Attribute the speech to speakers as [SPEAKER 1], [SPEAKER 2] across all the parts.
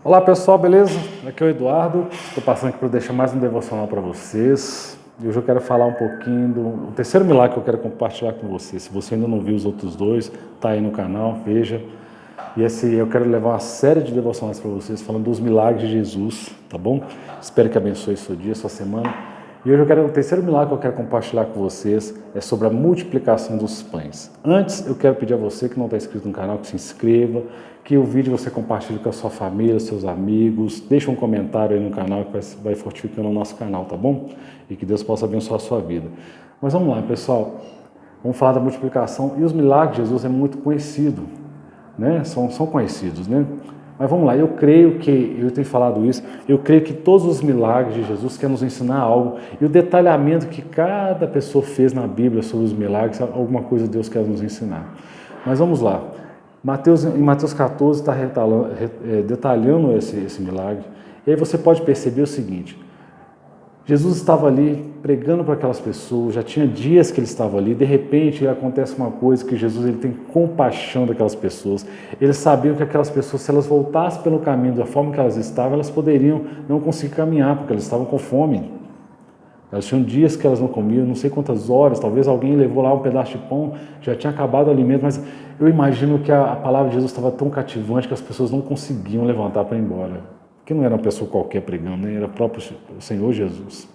[SPEAKER 1] Olá pessoal, beleza? Aqui é o Eduardo, estou passando aqui para deixar mais um devocional para vocês. E hoje eu quero falar um pouquinho do terceiro milagre que eu quero compartilhar com vocês. Se você ainda não viu os outros dois, tá aí no canal, veja. E eu quero levar uma série de devocionais para vocês, falando dos milagres de Jesus, tá bom? Espero que abençoe seu dia, sua semana. E hoje o terceiro milagre que eu quero compartilhar com vocês é sobre a multiplicação dos pães. Antes, eu quero pedir a você que não está inscrito no canal, que se inscreva, que o vídeo você compartilhe com a sua família, seus amigos, deixa um comentário aí no canal que vai fortificando o nosso canal, tá bom? E que Deus possa abençoar a sua vida. Mas vamos lá, pessoal, vamos falar da multiplicação. E os milagres de Jesus é muito conhecido, né? São conhecidos, né? Mas vamos lá, eu tenho falado isso, eu creio que todos os milagres de Jesus querem nos ensinar algo, e o detalhamento que cada pessoa fez na Bíblia sobre os milagres, alguma coisa Deus quer nos ensinar. Mas vamos lá, em Mateus 14 está detalhando esse milagre, e aí você pode perceber o seguinte: Jesus estava ali pregando para aquelas pessoas, já tinha dias que ele estava ali, de repente acontece uma coisa que Jesus ele tem compaixão daquelas pessoas. Eles sabiam que aquelas pessoas, se elas voltassem pelo caminho da forma que elas estavam, elas poderiam não conseguir caminhar, porque elas estavam com fome. Elas tinham dias que elas não comiam, não sei quantas horas, talvez alguém levou lá um pedaço de pão, já tinha acabado o alimento, mas eu imagino que a palavra de Jesus estava tão cativante que as pessoas não conseguiam levantar para ir embora. Que não era uma pessoa qualquer pregando, né? Era o próprio Senhor Jesus.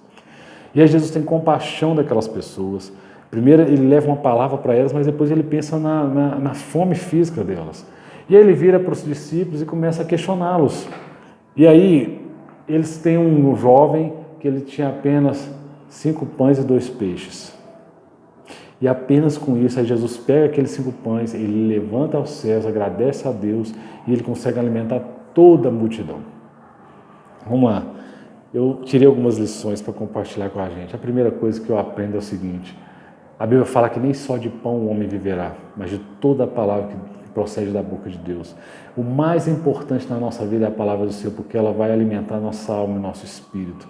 [SPEAKER 1] E aí Jesus tem compaixão daquelas pessoas. Primeiro ele leva uma palavra para elas, mas depois ele pensa na fome física delas. E aí ele vira para os discípulos e começa a questioná-los. E aí eles têm um jovem que ele tinha apenas 5 pães e 2 peixes. E apenas com isso, aí Jesus pega aqueles 5 pães, ele levanta aos céus, agradece a Deus e ele consegue alimentar toda a multidão. Vamos lá, eu tirei algumas lições para compartilhar com a gente. A primeira coisa que eu aprendo é o seguinte: a Bíblia fala que nem só de pão o homem viverá, mas de toda a palavra que procede da boca de Deus. O mais importante na nossa vida é a palavra do Senhor, porque ela vai alimentar a nossa alma e nosso espírito.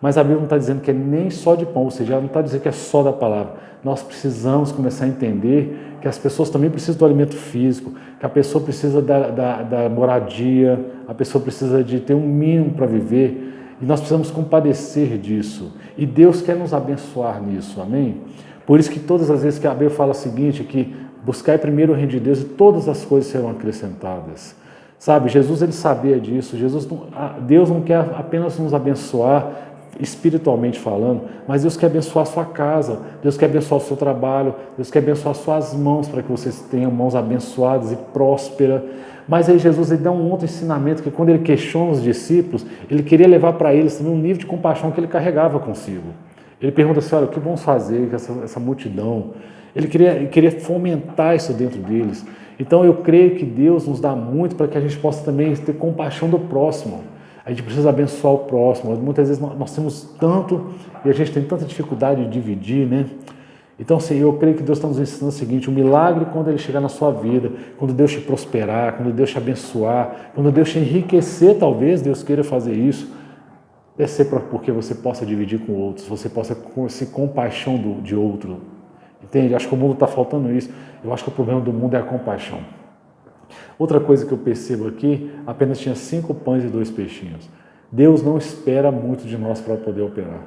[SPEAKER 1] Mas a Bíblia não está dizendo que é nem só de pão, ou seja, ela não está dizendo que é só da palavra. Nós precisamos começar a entender que as pessoas também precisam do alimento físico, que a pessoa precisa da moradia, a pessoa precisa de ter um mínimo para viver, e nós precisamos compadecer disso. E Deus quer nos abençoar nisso, amém? Por isso que todas as vezes que a Bíblia fala o seguinte, que buscai primeiro o reino de Deus e todas as coisas serão acrescentadas. Sabe, Jesus ele sabia disso. Deus não quer apenas nos abençoar espiritualmente falando, mas Deus quer abençoar a sua casa, Deus quer abençoar o seu trabalho, Deus quer abençoar suas mãos, para que vocês tenham mãos abençoadas e prósperas. Mas aí Jesus ele dá um outro ensinamento, que quando ele questiona os discípulos, ele queria levar para eles também um nível de compaixão que ele carregava consigo. Ele pergunta assim: olha, o que vamos fazer com essa multidão? Ele queria fomentar isso dentro deles. Então eu creio que Deus nos dá muito para que a gente possa também ter compaixão do próximo. A gente precisa abençoar o próximo. Muitas vezes nós temos tanto e a gente tem tanta dificuldade de dividir, né? Então, assim, eu creio que Deus está nos ensinando o seguinte: o milagre, quando ele chegar na sua vida, quando Deus te prosperar, quando Deus te abençoar, quando Deus te enriquecer, talvez Deus queira fazer isso, deve ser porque você possa dividir com outros, você possa ser compaixão de outro. Entende? Acho que o mundo está faltando isso. Eu acho que o problema do mundo é a compaixão. Outra coisa que eu percebo aqui, apenas tinha 5 pães e 2 peixinhos. Deus não espera muito de nós para poder operar.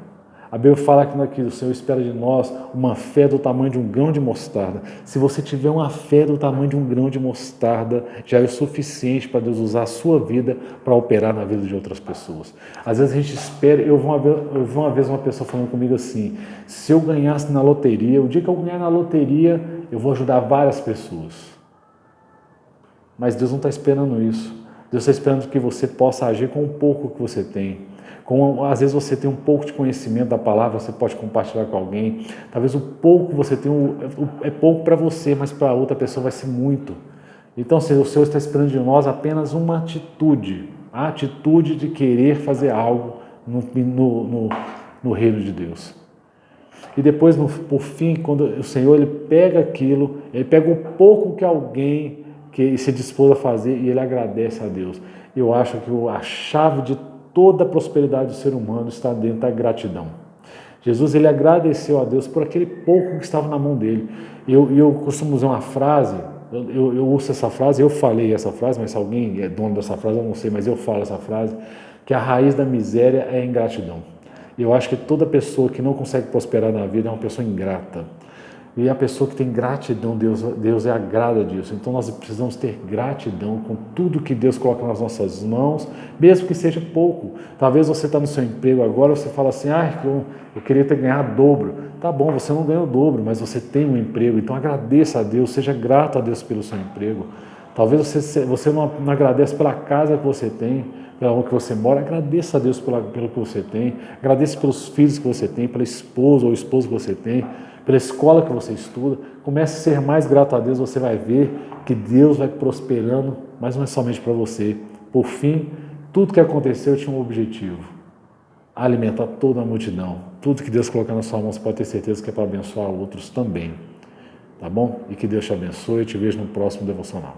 [SPEAKER 1] A Bíblia fala que o Senhor espera de nós uma fé do tamanho de um grão de mostarda. Se você tiver uma fé do tamanho de um grão de mostarda, já é o suficiente para Deus usar a sua vida para operar na vida de outras pessoas. Às vezes a gente espera. Eu vi uma vez uma pessoa falando comigo assim: se eu ganhasse na loteria, o dia que eu ganhar na loteria, eu vou ajudar várias pessoas. Mas Deus não está esperando isso. Deus está esperando que você possa agir com o pouco que você tem. Às vezes você tem um pouco de conhecimento da palavra, você pode compartilhar com alguém. Talvez o pouco que você tem é pouco para você, mas para outra pessoa vai ser muito. Então, o Senhor está esperando de nós apenas uma atitude. A atitude de querer fazer algo no reino de Deus. E depois, por fim, quando o Senhor ele pega aquilo, ele pega o pouco que alguém que se dispôs a fazer e ele agradece a Deus. Eu acho que a chave de toda a prosperidade do ser humano está dentro da gratidão. Jesus ele agradeceu a Deus por aquele pouco que estava na mão dele. Eu costumo usar uma frase Eu ouço essa frase, eu falei essa frase, mas se alguém é dono dessa frase, eu não sei, mas eu falo essa frase, que a raiz da miséria é a ingratidão. Eu acho que toda pessoa que não consegue prosperar na vida é uma pessoa ingrata. E a pessoa que tem gratidão, Deus é agrada disso. Então nós precisamos ter gratidão com tudo que Deus coloca nas nossas mãos, mesmo que seja pouco. Talvez você está no seu emprego agora, você fala assim, eu queria ter ganhado dobro. Tá bom, você não ganhou o dobro, mas você tem um emprego, então agradeça a Deus, seja grato a Deus pelo seu emprego. Talvez você não agradece pela casa que você tem, pela onde você mora, agradeça a Deus pelo que você tem, agradeça pelos filhos que você tem, pela esposa ou esposo que você tem, pela escola que você estuda. Comece a ser mais grato a Deus, você vai ver que Deus vai prosperando, mas não é somente para você. Por fim, tudo que aconteceu tinha um objetivo: alimentar toda a multidão. Tudo que Deus colocar na sua mão, você pode ter certeza que é para abençoar outros também. Tá bom? E que Deus te abençoe. Eu te vejo no próximo devocional.